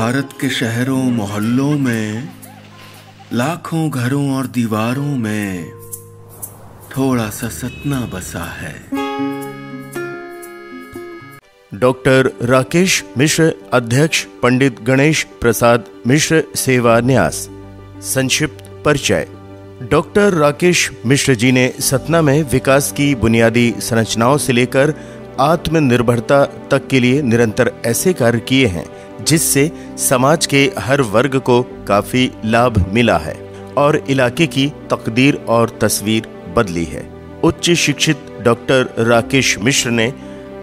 भारत के शहरों मोहल्लों में, लाखों घरों और दीवारों में थोड़ा सा सतना बसा है। डॉक्टर राकेश मिश्र, अध्यक्ष पंडित गणेश प्रसाद मिश्र सेवा न्यास। संक्षिप्त परिचय। डॉक्टर राकेश मिश्र जी ने सतना में विकास की बुनियादी संरचनाओं से लेकर आत्मनिर्भरता तक के लिए निरंतर ऐसे कार्य किए हैं जिससे समाज के हर वर्ग को काफी लाभ मिला है और इलाके की तकदीर और तस्वीर बदली है। उच्च शिक्षित डॉक्टर राकेश मिश्र ने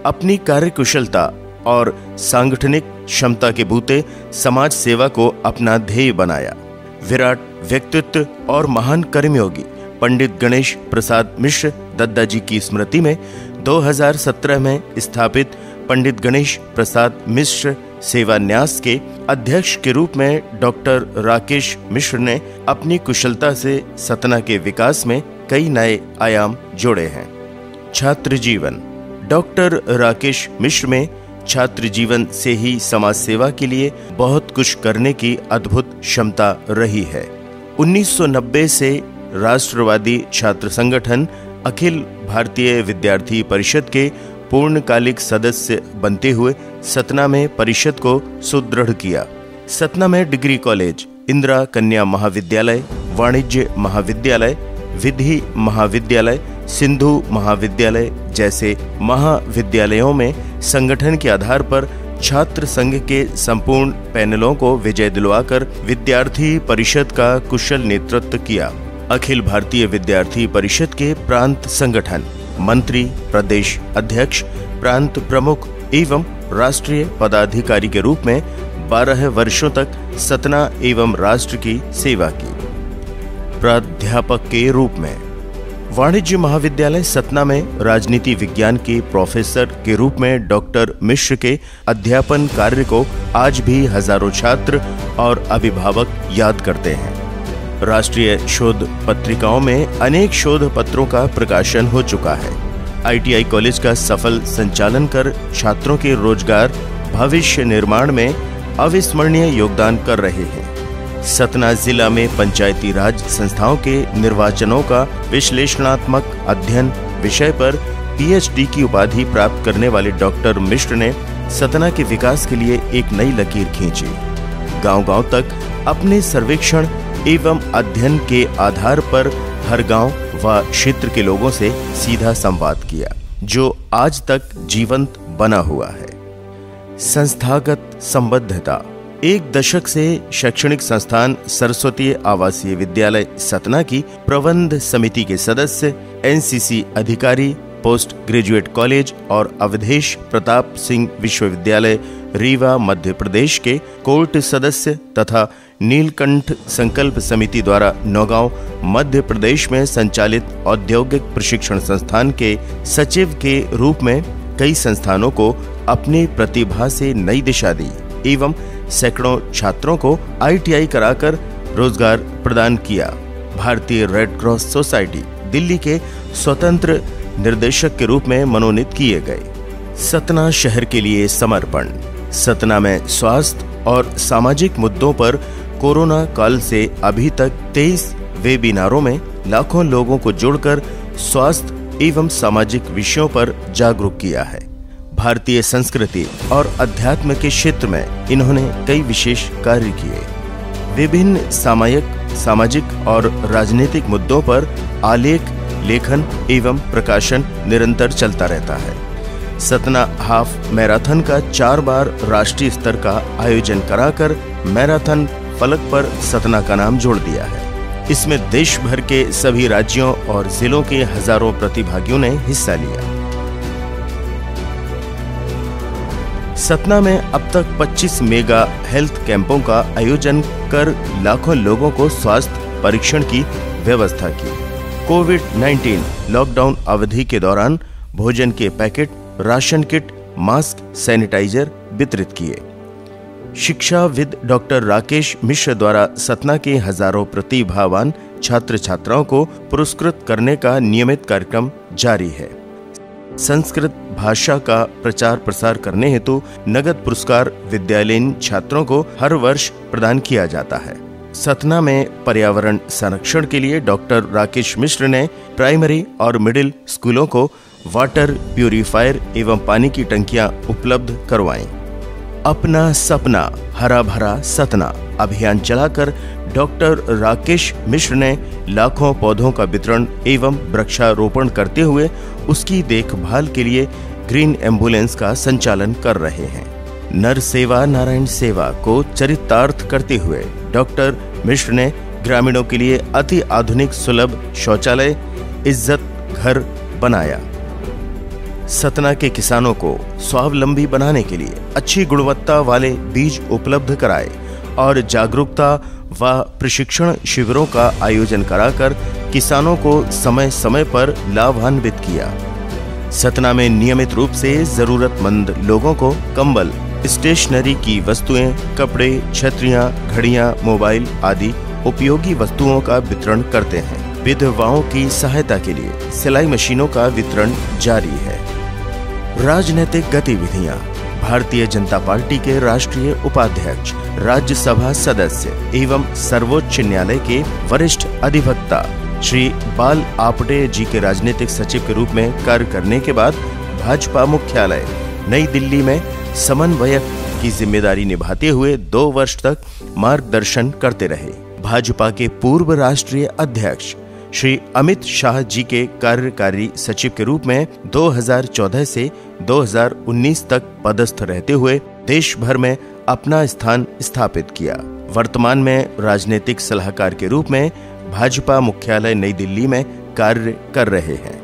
अपनी कार्यकुशलता और सांगठनिक क्षमता के बूते समाज सेवा को अपना ध्येय बनाया। विराट व्यक्तित्व और महान कर्मयोगी पंडित गणेश प्रसाद मिश्र दद्दा जी की स्मृति में 2017 में स्थापित पंडित गणेश प्रसाद मिश्र सेवा न्यास के अध्यक्ष के रूप में डॉक्टर राकेश मिश्र ने अपनी कुशलता से सतना के विकास में कई नए आयाम जोड़े हैं। छात्र जीवन। डॉक्टर राकेश मिश्र में छात्र जीवन से ही समाज सेवा के लिए बहुत कुछ करने की अद्भुत क्षमता रही है। 1990 से राष्ट्रवादी छात्र संगठन अखिल भारतीय विद्यार्थी परिषद के पूर्णकालिक सदस्य बनते हुए सतना में परिषद को सुदृढ़ किया। सतना में डिग्री कॉलेज, इंदिरा कन्या महाविद्यालय, वाणिज्य महाविद्यालय, विधि महाविद्यालय, सिंधु महाविद्यालय जैसे महाविद्यालयों में संगठन के आधार पर छात्र संघ के संपूर्ण पैनलों को विजय दिलवाकर विद्यार्थी परिषद का कुशल नेतृत्व किया। अखिल भारतीय विद्यार्थी परिषद के प्रांत संगठन, मंत्री, प्रदेश अध्यक्ष, प्रांत प्रमुख एवं राष्ट्रीय पदाधिकारी के रूप में 12 वर्षों तक सतना एवं राष्ट्र की सेवा की। प्राध्यापक के रूप में वाणिज्य महाविद्यालय सतना में राजनीति विज्ञान के प्रोफेसर के रूप में डॉक्टर मिश्र के अध्यापन कार्य को आज भी हजारों छात्र और अभिभावक याद करते हैं। राष्ट्रीय शोध पत्रिकाओं में अनेक शोध पत्रों का प्रकाशन हो चुका है। ITI कॉलेज का सफल संचालन कर छात्रों के रोजगार भविष्य निर्माण में अविस्मरणीय योगदान कर रहे हैं। सतना जिला में पंचायती राज संस्थाओं के निर्वाचनों का विश्लेषणात्मक अध्ययन विषय पर PhD की उपाधि प्राप्त करने वाले डॉक्टर मिश्र ने सतना के विकास के लिए एक नई लकीर खींची। गांव-गांव तक अपने सर्वेक्षण एवं अध्ययन के आधार पर हर गांव व क्षेत्र के लोगों से सीधा संवाद किया, जो आज तक जीवंत बना हुआ है। संस्थागत संबद्धता। एक दशक से शैक्षणिक संस्थान सरस्वती आवासीय विद्यालय सतना की प्रबंध समिति के सदस्य, NCC अधिकारी, पोस्ट ग्रेजुएट कॉलेज और अवधेश प्रताप सिंह विश्वविद्यालय रीवा मध्य प्रदेश के कोर्ट सदस्य तथा नीलकंठ संकल्प समिति द्वारा नौगांव मध्य प्रदेश में संचालित औद्योगिक प्रशिक्षण संस्थान के सचिव के रूप में कई संस्थानों को अपनी प्रतिभा से नई दिशा दी एवं सैकड़ों छात्रों को ITI कराकर रोजगार प्रदान किया। भारतीय रेड क्रॉस सोसाइटी दिल्ली के स्वतंत्र निर्देशक के रूप में मनोनीत किए गए। सतना शहर के लिए समर्पण। सतना में स्वास्थ्य और सामाजिक मुद्दों पर कोरोना काल से अभी तक 23 वेबिनारों में लाखों लोगों को जोड़कर स्वास्थ्य एवं सामाजिक विषयों पर जागरूक किया है। भारतीय संस्कृति और अध्यात्म के क्षेत्र में इन्होंने कई विशेष कार्य किए। विभिन्न सामाजिक और राजनीतिक मुद्दों पर आलेख, लेखन एवं प्रकाशन निरंतर चलता रहता है। सतना हाफ मैराथन का 4 बार राष्ट्रीय स्तर का आयोजन कराकर मैराथन फलक पर सतना का नाम जोड़ दिया है। इसमें देश भर के सभी राज्यों और जिलों के हजारों प्रतिभागियों ने हिस्सा लिया। सतना में अब तक 25 मेगा हेल्थ कैंपों का आयोजन कर लाखों लोगों को स्वास्थ्य परीक्षण की व्यवस्था की। कोविड-19 लॉकडाउन अवधि के दौरान भोजन के packet, ration kit, mask, sanitiser वितरित किए। शिक्षाविद डॉक्टर राकेश मिश्र द्वारा सतना के हजारों प्रतिभावान छात्र छात्राओं को पुरस्कृत करने का नियमित कार्यक्रम जारी है। संस्कृत भाषा का प्रचार प्रसार करने हेतु नगद पुरस्कार विद्यालयीन छात्रों को हर वर्ष प्रदान किया जाता है। सतना में पर्यावरण संरक्षण के लिए डॉक्टर राकेश मिश्र ने प्राइमरी और मिडिल स्कूलों को वाटर प्यूरिफायर एवं पानी की टंकियां उपलब्ध करवाईं। अपना सपना हरा भरा सतना अभियान चलाकर डॉक्टर राकेश मिश्र ने लाखों पौधों का वितरण एवं वृक्षारोपण करते हुए उसकी देखभाल के लिए ग्रीन एम्बुलेंस का संचालन कर रहे हैं। नर सेवा नारायण सेवा को चरितार्थ करते हुए डॉक्टर मिश्र ने ग्रामीणों के लिए अति आधुनिक सुलभ शौचालय इज्जत घर बनाया। सतना के किसानों को स्वावलंबी बनाने के लिए अच्छी गुणवत्ता वाले बीज उपलब्ध कराए और जागरूकता व प्रशिक्षण शिविरों का आयोजन कराकर किसानों को समय समय पर लाभान्वित किया। सतना में नियमित रूप से जरूरतमंद लोगों को कंबल, स्टेशनरी की वस्तुएं, कपड़े, छतरियां, घड़ियां, मोबाइल आदि उपयोगी वस्तुओं का वितरण करते हैं। विधवाओं की सहायता के लिए सिलाई मशीनों का वितरण जारी है। राजनीतिक गतिविधियां। भारतीय जनता पार्टी के राष्ट्रीय उपाध्यक्ष, राज्यसभा सदस्य एवं सर्वोच्च न्यायालय के वरिष्ठ अधिवक्ता श्री बाल आपटे जी के राजनीतिक सचिव के रूप में कार्य करने के बाद भाजपा मुख्यालय नई दिल्ली में समन्वयक की जिम्मेदारी निभाते हुए 2 वर्ष तक मार्गदर्शन करते रहे। भाजपा के पूर्व राष्ट्रीय अध्यक्ष श्री अमित शाह जी के कार्यकारी सचिव के रूप में 2014 से 2019 तक पदस्थ रहते हुए देश भर में अपना स्थान स्थापित किया। वर्तमान में राजनीतिक सलाहकार के रूप में भाजपा मुख्यालय नई दिल्ली में कार्य कर रहे हैं।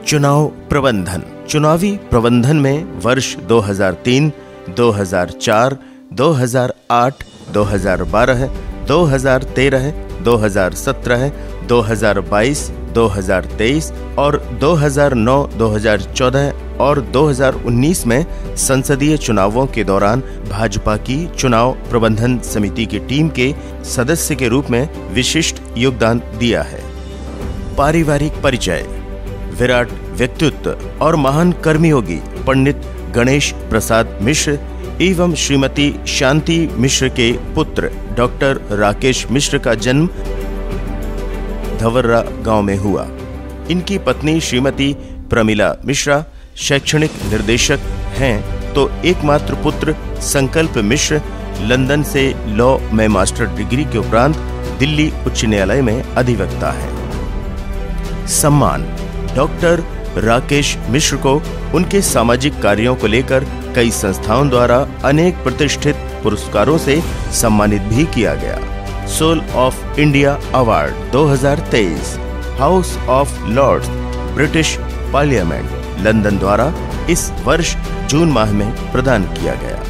चुनाव प्रबंधन। चुनावी प्रबंधन में वर्ष 2003, 2004, 2008, 2012, 2013, 2017, 2022, 2023 और 2009, 2014 और 2019 में संसदीय चुनावों के दौरान भाजपा की चुनाव प्रबंधन समिति की टीम के सदस्य के रूप में विशिष्ट योगदान दिया है। पारिवारिक परिचय। विराट व्यक्तित्व और महान कर्मयोगी पंडित गणेश प्रसाद मिश्र एवं श्रीमती शांति मिश्र के पुत्र डॉक्टर राकेश मिश्र का जन्म धवर्रा गांव में हुआ। इनकी पत्नी श्रीमती प्रमिला मिश्रा शैक्षणिक निर्देशक हैं, तो एकमात्र पुत्र संकल्प मिश्र लंदन से लॉ में मास्टर डिग्री के उपरांत दिल्ली उच्च न्यायालय में अधिवक्ता है। सम्मान। डॉक्टर राकेश मिश्र को उनके सामाजिक कार्यों को लेकर कई संस्थाओं द्वारा अनेक प्रतिष्ठित पुरस्कारों से सम्मानित भी किया गया। Soul of India award 2023 house of lords British parliament London द्वारा इस वर्ष जून माह में प्रदान किया गया।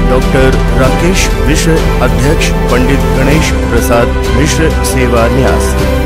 डॉक्टर राकेश मिश्र अध्यक्ष पंडित गणेश प्रसाद मिश्र सेवा न्यास।